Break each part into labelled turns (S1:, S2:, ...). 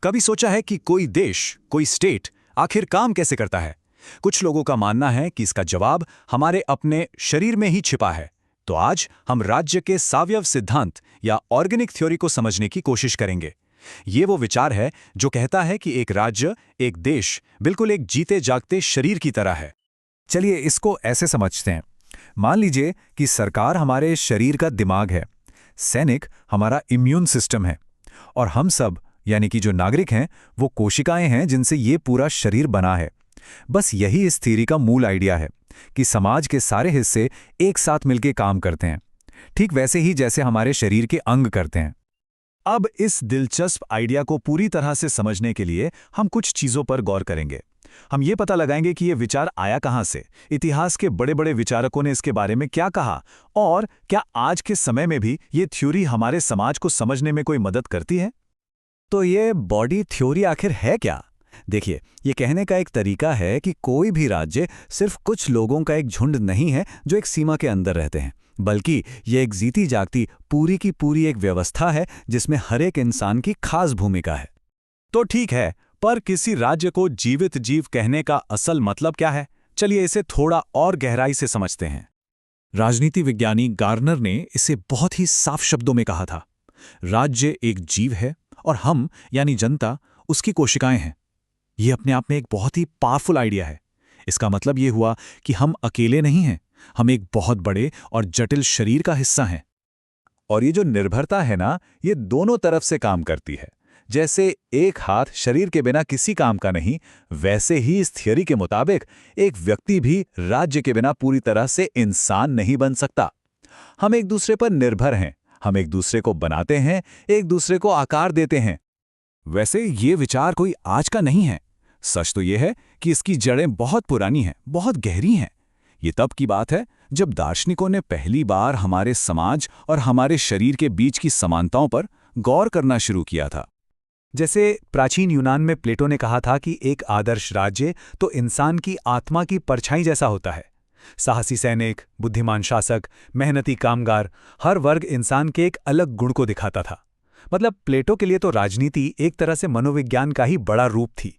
S1: कभी सोचा है कि कोई देश, कोई स्टेट आखिर काम कैसे करता है? कुछ लोगों का मानना है कि इसका जवाब हमारे अपने शरीर में ही छिपा है। तो आज हम राज्य के सावयव सिद्धांत या ऑर्गेनिक थ्योरी को समझने की कोशिश करेंगे। ये वो विचार है जो कहता है कि एक राज्य, एक देश बिल्कुल एक जीते जागते शरीर की तरह है।
S2: चलिए इसको ऐसे समझते हैं। मान लीजिए कि सरकार हमारे शरीर का दिमाग है, सैनिक हमारा इम्यून सिस्टम है, और हम सब यानी कि जो नागरिक हैं वो कोशिकाएं हैं जिनसे ये पूरा शरीर बना है। बस यही इस थ्योरी का मूल आइडिया है कि समाज के सारे हिस्से एक साथ मिलकर काम करते हैं, ठीक वैसे ही जैसे हमारे शरीर के अंग करते हैं।
S1: अब इस दिलचस्प आइडिया को पूरी तरह से समझने के लिए हम कुछ चीजों पर गौर करेंगे। हम ये पता लगाएंगे कि ये विचार आया कहां से, इतिहास के बड़े बड़े विचारकों ने इसके बारे में क्या कहा, और क्या आज के समय में भी ये थ्योरी हमारे समाज को समझने में कोई मदद करती है।
S2: तो ये बॉडी थ्योरी आखिर है क्या? देखिए, ये कहने का एक तरीका है कि कोई भी राज्य सिर्फ कुछ लोगों का एक झुंड नहीं है जो एक सीमा के अंदर रहते हैं, बल्कि ये एक जीती जागती पूरी की पूरी एक व्यवस्था है जिसमें हर एक इंसान की खास भूमिका है।
S1: तो ठीक है, पर किसी राज्य को जीवित जीव कहने का असल मतलब क्या है? चलिए इसे थोड़ा और गहराई से समझते हैं।
S3: राजनीति विज्ञानी गार्नर ने इसे बहुत ही साफ शब्दों में कहा था। राज्य एक जीव है और हम यानी जनता उसकी कोशिकाएं हैं। यह अपने आप में एक बहुत ही पावरफुल आइडिया है। इसका मतलब यह हुआ कि हम अकेले नहीं हैं, हम एक बहुत बड़े और जटिल शरीर का हिस्सा हैं।
S1: और ये जो निर्भरता है ना, ये दोनों तरफ से काम करती है। जैसे एक हाथ शरीर के बिना किसी काम का नहीं, वैसे ही इस थियरी के मुताबिक एक व्यक्ति भी राज्य के बिना पूरी तरह से इंसान नहीं बन सकता। हम एक दूसरे पर निर्भर हैं, हम एक दूसरे को बनाते हैं, एक दूसरे को आकार देते हैं। वैसे ये विचार कोई आज का नहीं है। सच तो यह है कि इसकी जड़ें बहुत पुरानी हैं, बहुत गहरी हैं। ये तब की बात है जब दार्शनिकों ने पहली बार हमारे समाज और हमारे शरीर के बीच की समानताओं पर गौर करना शुरू किया था।
S2: जैसे प्राचीन यूनान में प्लेटो ने कहा था कि एक आदर्श राज्य तो इंसान की आत्मा की परछाई जैसा होता है। साहसी सैनिक, बुद्धिमान शासक, मेहनती कामगार, हर वर्ग इंसान के एक अलग गुण को दिखाता था। मतलब प्लेटो के लिए तो राजनीति एक तरह से मनोविज्ञान का ही बड़ा रूप थी।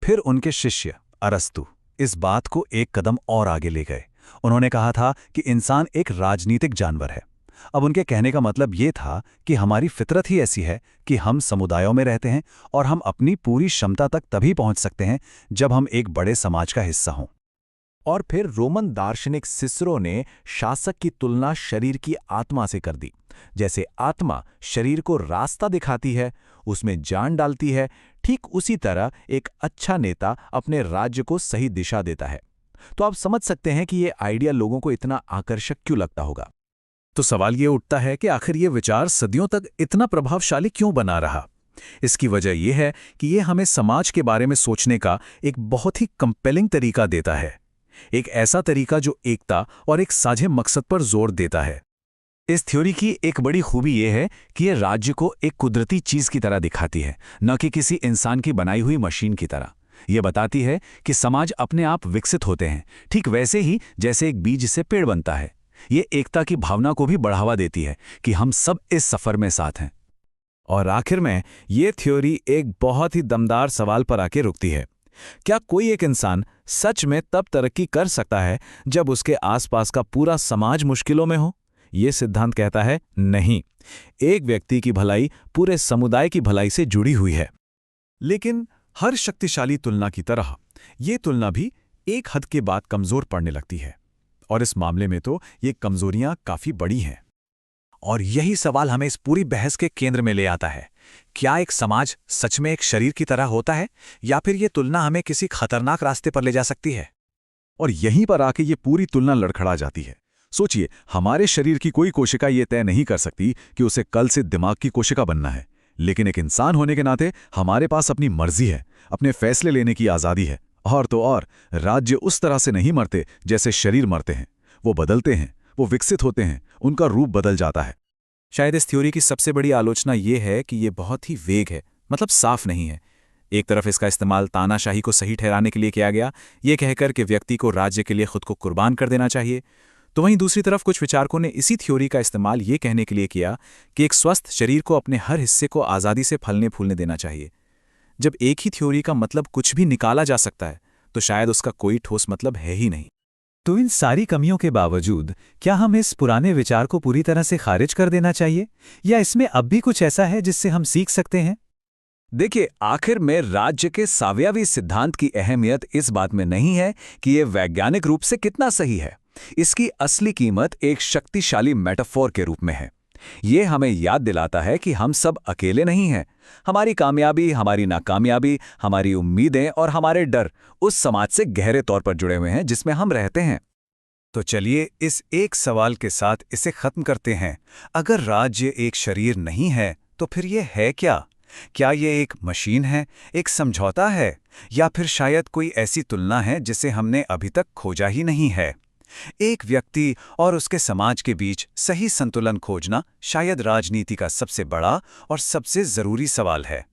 S2: फिर उनके शिष्य अरस्तु इस बात को एक कदम और आगे ले गए। उन्होंने कहा था कि इंसान एक राजनीतिक जानवर है। अब उनके कहने का मतलब ये था कि हमारी फितरत ही ऐसी है कि हम समुदायों में रहते हैं और हम अपनी पूरी क्षमता तक तभी पहुंच सकते हैं जब हम एक बड़े समाज का हिस्सा हों।
S4: और फिर रोमन दार्शनिक सिसरो ने शासक की तुलना शरीर की आत्मा से कर दी। जैसे आत्मा शरीर को रास्ता दिखाती है, उसमें जान डालती है, ठीक उसी तरह एक अच्छा नेता अपने राज्य को सही दिशा देता है। तो आप समझ सकते हैं कि ये आइडिया लोगों को इतना आकर्षक क्यों लगता होगा।
S3: तो सवाल ये उठता है कि आखिर ये विचार सदियों तक इतना प्रभावशाली क्यों बना रहा? इसकी वजह यह है कि ये हमें समाज के बारे में सोचने का एक बहुत ही कंपेलिंग तरीका देता है। एक ऐसा तरीका जो एकता और एक साझे मकसद पर जोर देता है।
S1: इस थ्योरी की एक बड़ी खूबी यह है कि यह राज्य को एक कुदरती चीज की तरह दिखाती है, न कि किसी इंसान की बनाई हुई मशीन की तरह। यह बताती है कि समाज अपने आप विकसित होते हैं, ठीक वैसे ही जैसे एक बीज से पेड़ बनता है। ये एकता की भावना को भी बढ़ावा देती है कि हम सब इस सफर में साथ हैं।
S2: और आखिर में ये थ्योरी एक बहुत ही दमदार सवाल पर आके रुकती है। क्या कोई एक इंसान सच में तब तरक्की कर सकता है जब उसके आसपास का पूरा समाज मुश्किलों में हो? ये सिद्धांत कहता है नहीं, एक व्यक्ति की भलाई पूरे समुदाय की भलाई से जुड़ी हुई है।
S1: लेकिन हर शक्तिशाली तुलना की तरह ये तुलना भी एक हद के बाद कमजोर पड़ने लगती है, और इस मामले में तो ये कमजोरियां काफी बड़ी हैं। और यही सवाल हमें इस पूरी बहस के केंद्र में ले आता है। क्या एक समाज सच में एक शरीर की तरह होता है, या फिर ये तुलना हमें किसी खतरनाक रास्ते पर ले जा सकती है? और यहीं पर आके ये पूरी तुलना लड़खड़ा जाती है। सोचिए, हमारे शरीर की कोई कोशिका ये तय नहीं कर सकती कि उसे कल से दिमाग की कोशिका बनना है, लेकिन एक इंसान होने के नाते हमारे पास अपनी मर्जी है, अपने फैसले लेने की आज़ादी है। और तो और, राज्य उस तरह से नहीं मरते जैसे शरीर मरते हैं। वो बदलते हैं, वो विकसित होते हैं, उनका रूप बदल जाता है।
S2: शायद इस थ्योरी की सबसे बड़ी आलोचना ये है कि ये बहुत ही वेग है, मतलब साफ नहीं है। एक तरफ इसका इस्तेमाल तानाशाही को सही ठहराने के लिए किया गया, ये कहकर कि व्यक्ति को राज्य के लिए खुद को कुर्बान कर देना चाहिए। तो वहीं दूसरी तरफ कुछ विचारकों ने इसी थ्योरी का इस्तेमाल ये कहने के लिए किया कि एक स्वस्थ शरीर को अपने हर हिस्से को आज़ादी से फलने फूलने देना चाहिए।
S3: जब एक ही थ्योरी का मतलब कुछ भी निकाला जा सकता है तो शायद उसका कोई ठोस मतलब है ही नहीं।
S2: तो इन सारी कमियों के बावजूद क्या हम इस पुराने विचार को पूरी तरह से खारिज कर देना चाहिए, या इसमें अब भी कुछ ऐसा है जिससे हम सीख सकते हैं?
S4: देखिए, आखिर में राज्य के सावयवी सिद्धांत की अहमियत इस बात में नहीं है कि यह वैज्ञानिक रूप से कितना सही है। इसकी असली कीमत एक शक्तिशाली मेटाफोर के रूप में है। ये हमें याद दिलाता है कि हम सब अकेले नहीं हैं। हमारी कामयाबी, हमारी नाकामयाबी, हमारी उम्मीदें और हमारे डर उस समाज से गहरे तौर पर जुड़े हुए हैं जिसमें हम रहते हैं।
S2: तो चलिए इस एक सवाल के साथ इसे खत्म करते हैं। अगर राज्य एक शरीर नहीं है तो फिर ये है क्या? क्या ये एक मशीन है, एक समझौता है, या फिर शायद कोई ऐसी तुलना है जिसे हमने अभी तक खोजा ही नहीं है? एक व्यक्ति और उसके समाज के बीच सही संतुलन खोजना शायद राजनीति का सबसे बड़ा और सबसे जरूरी सवाल है।